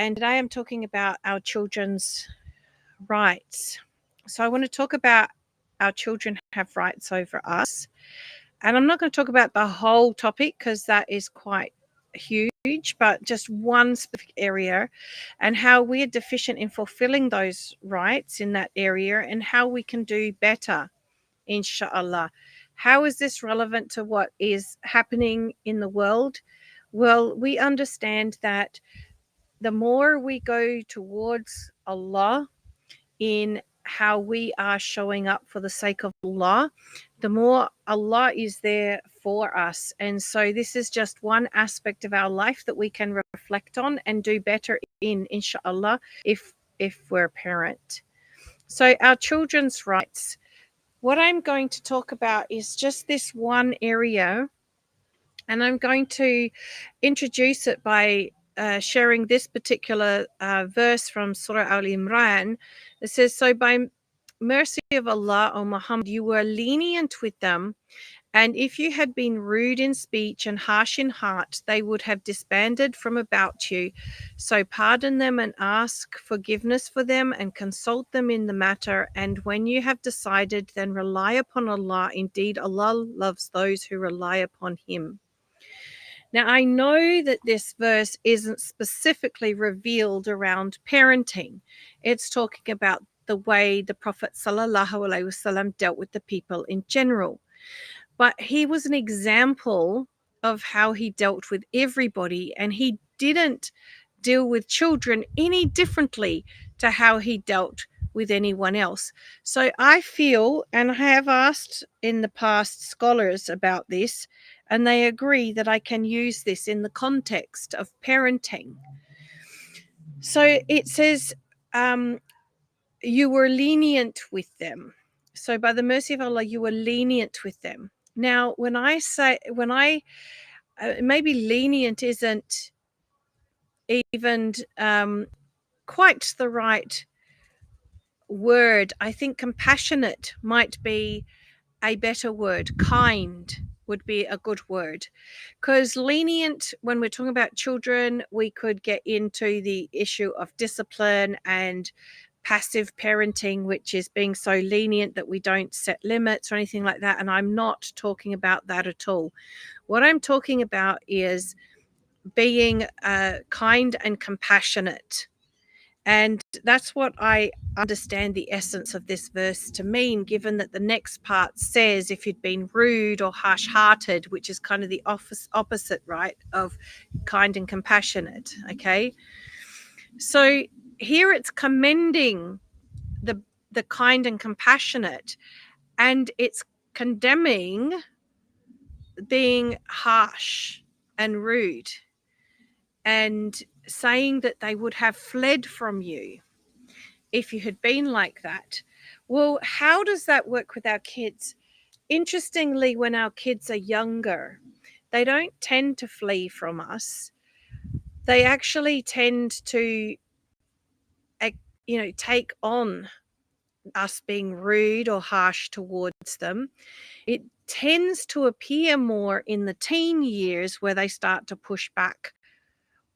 And today I'm talking about our children's rights. So I want to talk about our children have rights over us. And I'm not going to talk about the whole topic because that is quite huge, but just one specific area and how we are deficient in fulfilling those rights in that area and how we can do better, inshallah. How is this relevant to what is happening in the world? Well, we understand that the more we go towards Allah in how we are showing up for the sake of Allah, the more Allah is there for us. And so this is just one aspect of our life that we can reflect on and do better in, inshallah, if we're a parent. So our children's rights. What I'm going to talk about is just this one area, and I'm going to introduce it by sharing this particular verse from Surah Al-Imran. It says, so by mercy of Allah, O Muhammad, you were lenient with them, and if you had been rude in speech and harsh in heart, they would have disbanded from about you. So pardon them and ask forgiveness for them and consult them in the matter. And when you have decided, then rely upon Allah. Indeed, Allah loves those who rely upon Him. Now, I know that this verse isn't specifically revealed around parenting. It's talking about the way the Prophet ﷺ dealt with the people in general. But he was an example of how he dealt with everybody, and he didn't deal with children any differently to how he dealt with anyone else. So I feel, and I have asked in the past scholars about this, and they agree that I can use this in the context of parenting. So it says, you were lenient with them. So by the mercy of Allah, you were lenient with them. Now, maybe lenient isn't even quite the right word. I think compassionate might be a better word. Kind would be a good word, because lenient, when we're talking about children, we could get into the issue of discipline and passive parenting, which is being so lenient that we don't set limits or anything like that. And I'm not talking about that at all. What I'm talking about is being kind and compassionate. And that's what I understand the essence of this verse to mean, given that the next part says if you'd been rude or harsh-hearted, which is kind of the opposite, right, of kind and compassionate, okay? So here it's commending the kind and compassionate, and it's condemning being harsh and rude and saying that they would have fled from you if you had been like that. Well, how does that work with our kids? Interestingly, when our kids are younger, they don't tend to flee from us. They actually tend to take on us being rude or harsh towards them. It tends to appear more in the teen years where they start to push back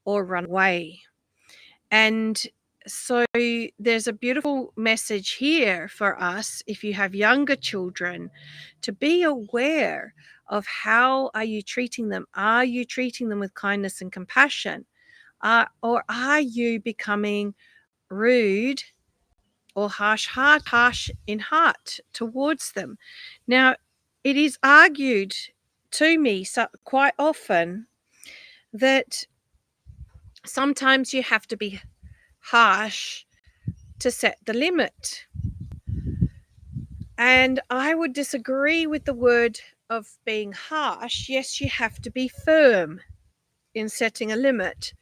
or run away. And so there's a beautiful message here for us, if you have younger children, to be aware of how are you treating them. Are you treating them with kindness and compassion? Or are you becoming rude or harsh in heart towards them? Now, it is argued to me quite often that sometimes you have to be harsh to set the limit. And I would disagree with the word of being harsh. Yes, you have to be firm in setting a limit.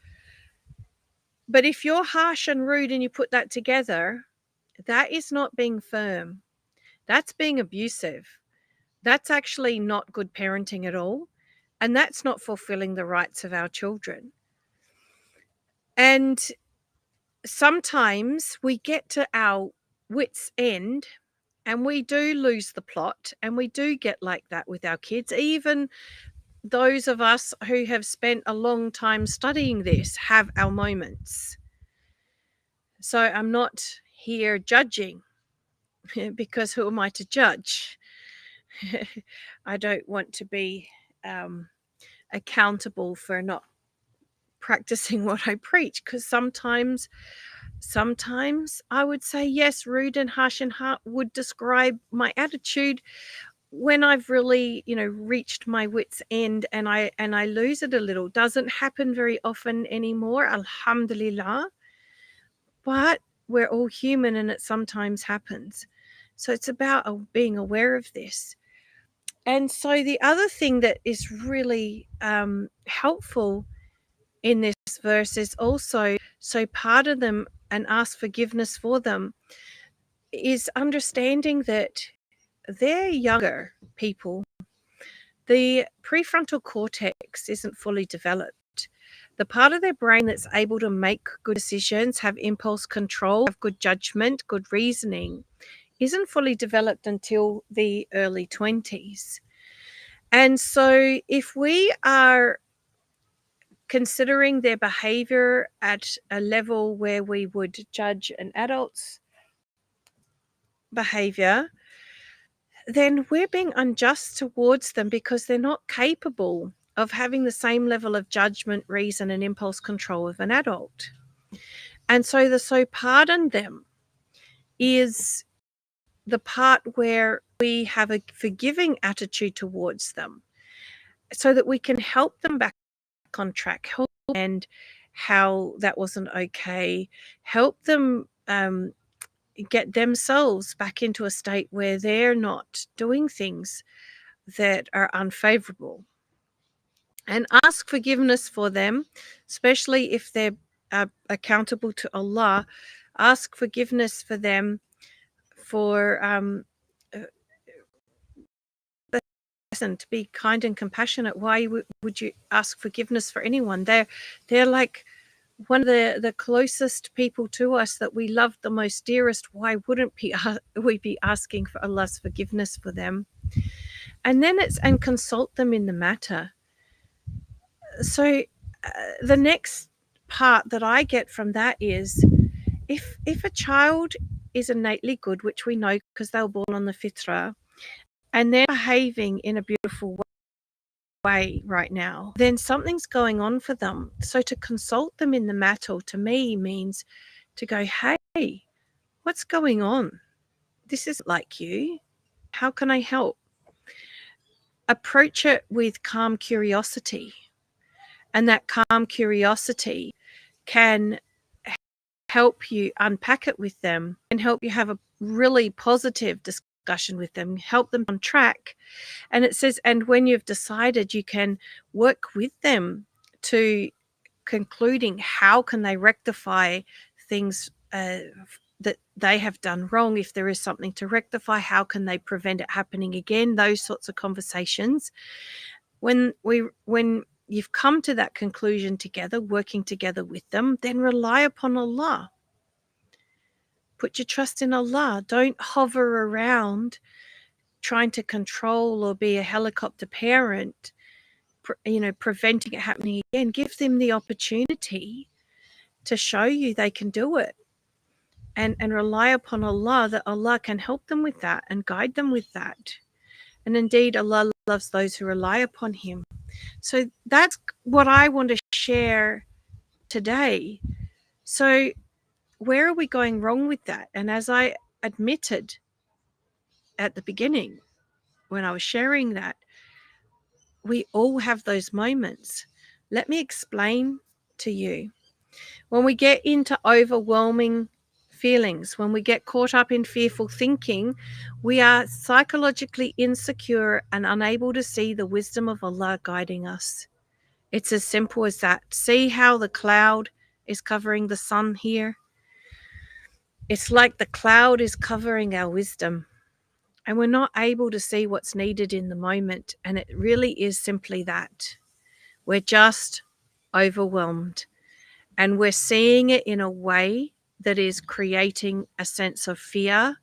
But if you're harsh and rude and you put that together, that is not being firm. That's being abusive. That's actually not good parenting at all. And that's not fulfilling the rights of our children. And sometimes we get to our wits' end and we do lose the plot, and we do get like that with our kids. Even those of us who have spent a long time studying this have our moments. So I'm not here judging because who am I to judge? I don't want to be accountable for not practicing what I preach, because sometimes I would say yes, rude and harsh and hard would describe my attitude when I've really, reached my wit's end, and I lose it a little. Doesn't happen very often anymore, alhamdulillah, but we're all human and it sometimes happens. So it's about being aware of this. And so the other thing that is really helpful in this verse is also, so pardon them and ask forgiveness for them, is understanding that they're younger people. The prefrontal cortex isn't fully developed. The part of their brain that's able to make good decisions, have impulse control, have good judgment, good reasoning, isn't fully developed until the early 20s. And so if we are considering their behavior at a level where we would judge an adult's behavior, then we're being unjust towards them because they're not capable of having the same level of judgment, reason, and impulse control of an adult. And so pardon them is the part where we have a forgiving attitude towards them so that we can help them back on track, help and how that wasn't okay, help them get themselves back into a state where they're not doing things that are unfavorable, and ask forgiveness for them, especially if they're accountable to Allah. Ask forgiveness for them for to be kind and compassionate. Why would you ask forgiveness for anyone? They're like one of the closest people to us that we love the most, dearest. Why wouldn't we be asking for Allah's forgiveness for them? And then and consult them in the matter. So the next part that I get from that is, if a child is innately good, which we know because they were born on the Fitrah, and they're behaving in a beautiful way right now, then something's going on for them. So to consult them in the matter, to me, means to go, hey, what's going on? This isn't like you. How can I help? Approach it with calm curiosity. And that calm curiosity can help you unpack it with them and help you have a really positive discussion with them, help them on track. And it says, and when you've decided, you can work with them to concluding how can they rectify things that they have done wrong. If there is something to rectify, how can they prevent it happening again? Those sorts of conversations. When you've come to that conclusion together, working together with them, then rely upon Allah. Put your trust in Allah. Don't hover around trying to control or be a helicopter parent, preventing it happening again. Give them the opportunity to show you they can do it, and rely upon Allah, that Allah can help them with that and guide them with that. And indeed, Allah loves those who rely upon Him. So that's what I want to share today. So where are we going wrong with that? And as I admitted at the beginning when I was sharing that, we all have those moments. Let me explain to you. When we get into overwhelming feelings, when we get caught up in fearful thinking, we are psychologically insecure and unable to see the wisdom of Allah guiding us. It's as simple as that. See how the cloud is covering the sun here? It's like the cloud is covering our wisdom, and we're not able to see what's needed in the moment. And it really is simply that. We're just overwhelmed, and we're seeing it in a way that is creating a sense of fear.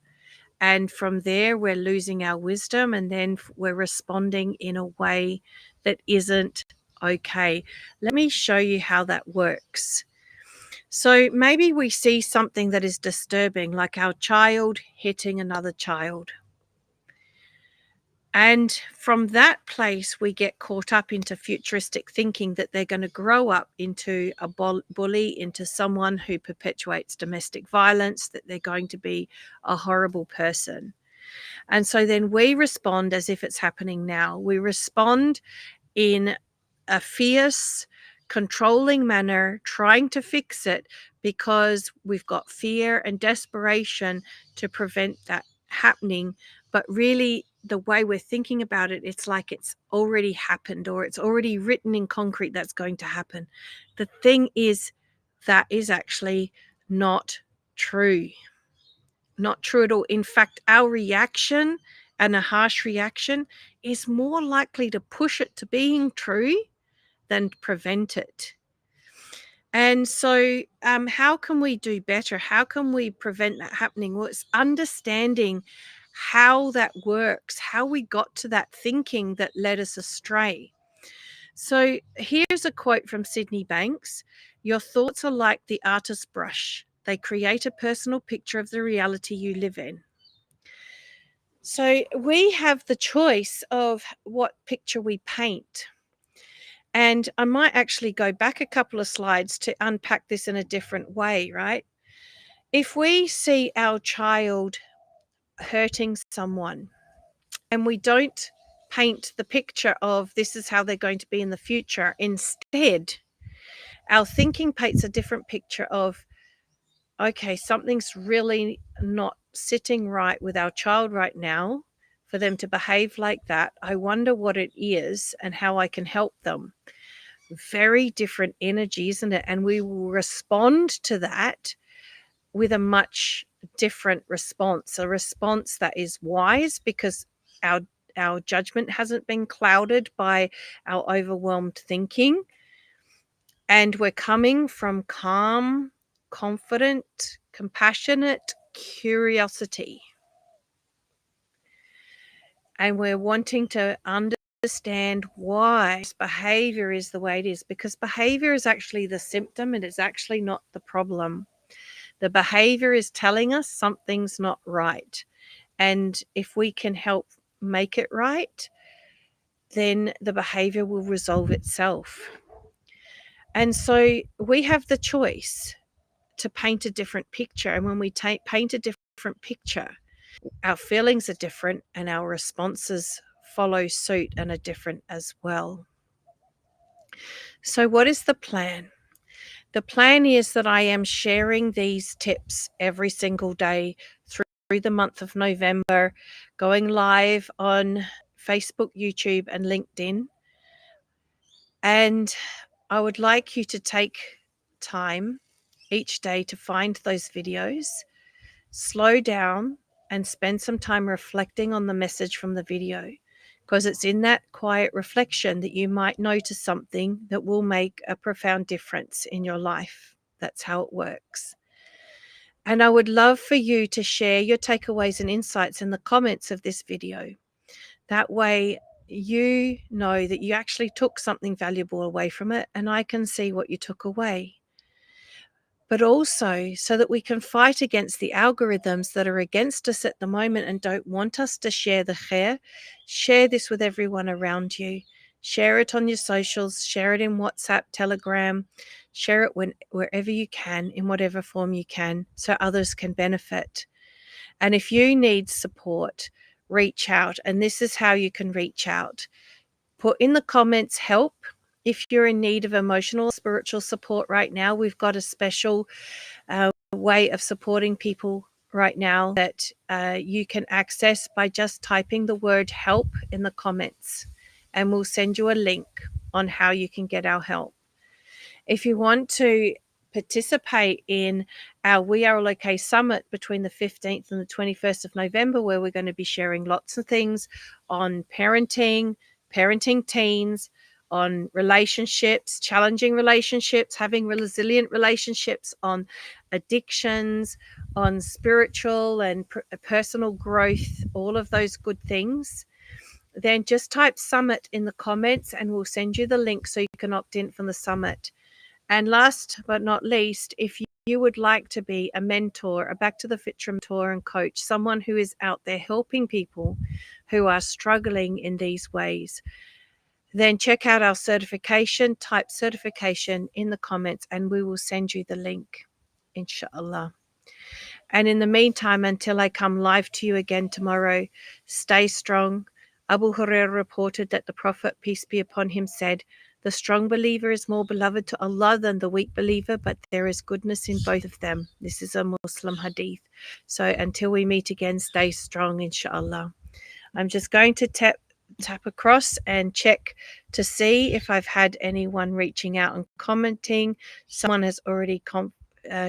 And from there, we're losing our wisdom, and then we're responding in a way that isn't okay. Let me show you how that works. So maybe we see something that is disturbing, like our child hitting another child. And from that place, we get caught up into futuristic thinking that they're going to grow up into a bully, into someone who perpetuates domestic violence, that they're going to be a horrible person. And so then we respond as if it's happening now. We respond in a fierce, controlling manner, trying to fix it because we've got fear and desperation to prevent that happening. But really, the way we're thinking about it, it's like it's already happened, or it's already written in concrete that's going to happen. The thing is, that is actually not true. Not true at all. In fact, our reaction, and a harsh reaction, is more likely to push it to being true than prevent it. And so how can we do better? How can we prevent that happening? Well, it's understanding how that works, how we got to that thinking that led us astray. So here's a quote from Sydney Banks. Your thoughts are like the artist's brush. They create a personal picture of the reality you live in. So we have the choice of what picture we paint. And I might actually go back a couple of slides to unpack this in a different way, right? If we see our child hurting someone and we don't paint the picture of this is how they're going to be in the future, instead, our thinking paints a different picture of, okay, something's really not sitting right with our child right now for them to behave like that. I wonder what it is and how I can help them. Very different energy, isn't it? And we will respond to that with a much different response, a response that is wise because our judgment hasn't been clouded by our overwhelmed thinking. And we're coming from calm, confident, compassionate curiosity. And we're wanting to understand why behavior is the way it is, because behavior is actually the symptom and it's actually not the problem. The behavior is telling us something's not right. And if we can help make it right, then the behavior will resolve itself. And so we have the choice to paint a different picture. And when we paint a different picture, our feelings are different and our responses follow suit and are different as well. So what is the plan? The plan is that I am sharing these tips every single day through the month of November, going live on Facebook, YouTube, and LinkedIn. And I would like you to take time each day to find those videos, slow down, and spend some time reflecting on the message from the video, because it's in that quiet reflection that you might notice something that will make a profound difference in your life. That's how it works. And I would love for you to share your takeaways and insights in the comments of this video. That way, you know that you actually took something valuable away from it, and I can see what you took away. But also so that we can fight against the algorithms that are against us at the moment and don't want us to share the khair. Share this with everyone around you. Share it on your socials, share it in WhatsApp, Telegram, share it wherever you can, in whatever form you can, so others can benefit. And if you need support, reach out. And this is how you can reach out. Put in the comments help. If you're in need of emotional or spiritual support right now, we've got a special way of supporting people right now that you can access by just typing the word help in the comments, and we'll send you a link on how you can get our help. If you want to participate in our We Are All Okay Summit between the 15th and the 21st of November, where we're going to be sharing lots of things on parenting teens, on relationships, challenging relationships, having resilient relationships, on addictions, on spiritual and personal growth, all of those good things, then just type summit in the comments and we'll send you the link so you can opt in from the summit. And last but not least, if you would like to be a mentor, a Back to the Fitrah mentor and coach, someone who is out there helping people who are struggling in these ways, then check out our certification. Type certification in the comments and we will send you the link, inshallah. And in the meantime, until I come live to you again tomorrow, stay strong. Abu Hurairah reported that the Prophet, peace be upon him, said, "The strong believer is more beloved to Allah than the weak believer, but there is goodness in both of them." This is a Muslim hadith. So until we meet again, stay strong, inshallah. I'm just going to tap across and check to see if I've had anyone reaching out and commenting. Someone has already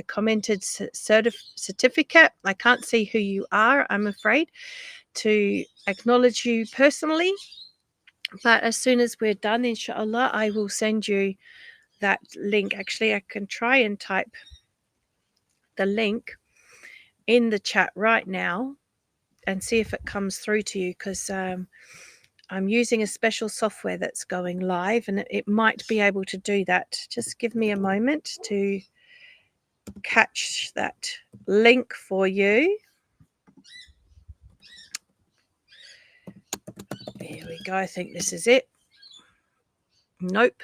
commented certificate. I can't see who you are, I'm afraid, to acknowledge you personally. But as soon as we're done, inshallah, I will send you that link. Actually, I can try and type the link in the chat right now and see if it comes through to you, because I'm using a special software that's going live and it might be able to do that. Just give me a moment to catch that link for you. Here we go. I think this is it. Nope.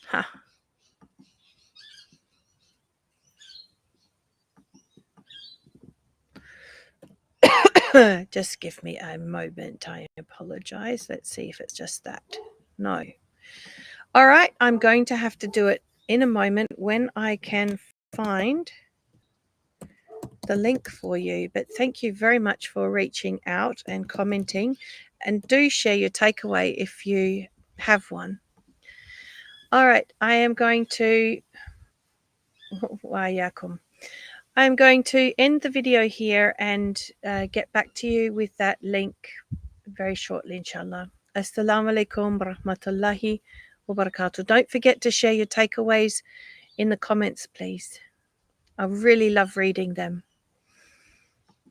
Huh. Just give me a moment. I apologize. Let's see if it's just that. No. All right. I'm going to have to do it in a moment when I can find the link for you. But thank you very much for reaching out and commenting. And do share your takeaway if you have one. All right. I am going to... I'm going to end the video here and get back to you with that link very shortly, inshallah. Assalamu alaikum wa rahmatullahi wa barakatuh. Don't forget to share your takeaways in the comments, please. I really love reading them.